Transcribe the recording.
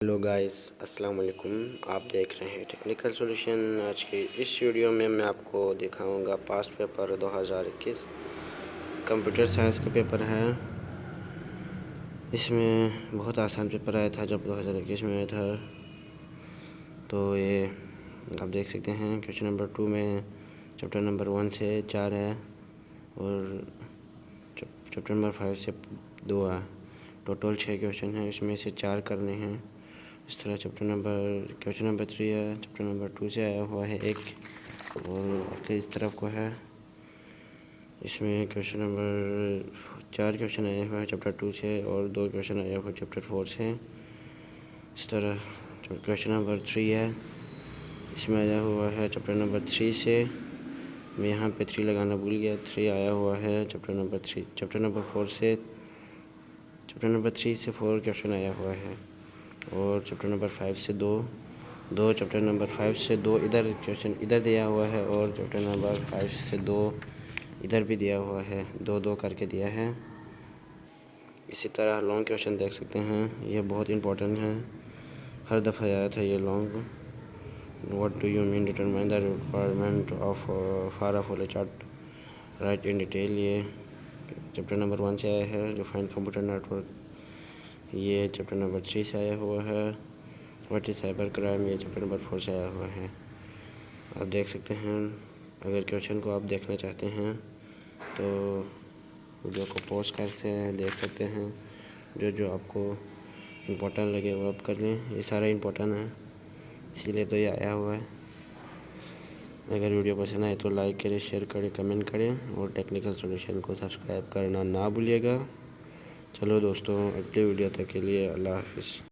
Hello guys, अस्सलाम वालेकुम। आप देख रहे हैं टेक्निकल सॉल्यूशन। आज की इस वीडियो में मैं आपको दिखाऊंगा पास्ट पेपर 2021 कंप्यूटर साइंस का पेपर है। इसमें बहुत आसान पेपर आया था जब 2021 में आया था। तो ये आप देख सकते हैं क्वेश्चन नंबर 2 में चैप्टर नंबर 1 से 4 है और चैप्टर नंबर 5 से 2 है। टोटल 6 क्वेश्चन हैं, इसमें से 4 करने हैं। इस तरह क्वेश्चन नंबर 3 है, चैप्टर नंबर 2 से आया हुआ है एक और इस तरफ को है। इसमें क्वेश्चन नंबर 4 क्वेश्चन आया हुआ है चैप्टर 2 से और 2 क्वेश्चन आया हुआ है चैप्टर 4 से। इस तरह क्वेश्चन नंबर 3 है, इसमें आया हुआ है चैप्टर नंबर 3 से। मैं यहाँ पे 3 लगाना भूल गया। 3 आया हुआ है चैप्टर नंबर 3। चैप्टर नंबर 4 से चैप्टर नंबर 3 से 4 क्वेश्चन आया हुआ है और चैप्टर नंबर 5 से 2 चैप्टर नंबर 5 से 2 इधर क्वेश्चन इधर दिया हुआ है और चैप्टर नंबर 5 से 2 इधर भी दिया हुआ है। 2 करके दिया है। इसी तरह लॉन्ग क्वेश्चन देख सकते हैं, ये बहुत इंपॉर्टेंट है, हर दफ़ा आया था ये long. What do you mean determine the requirement of for a full chart, right in detail. ये चैप्टर नंबर 1 से आया है जो फाइन कंप्यूटर नेटवर्क। ये चैप्टर नंबर 3 से आया हुआ है व्हाट इज़ साइबर क्राइम। ये चैप्टर नंबर 4 से आया हुआ है। आप देख सकते हैं। अगर क्वेश्चन को आप देखना चाहते हैं तो वीडियो को पॉज करके देख सकते हैं। जो आपको इम्पोर्टेंट लगे वो आप कर लें। ये सारा इम्पोर्टेंट है, इसीलिए तो ये आया हुआ है। अगर वीडियो पसंद आए तो लाइक करें, शेयर करें, कमेंट करें और टेक्निकल सॉल्यूशन को सब्सक्राइब करना ना भूलिएगा। चलो दोस्तों, अगले वीडियो तक के लिए अल्लाह हाफिज़।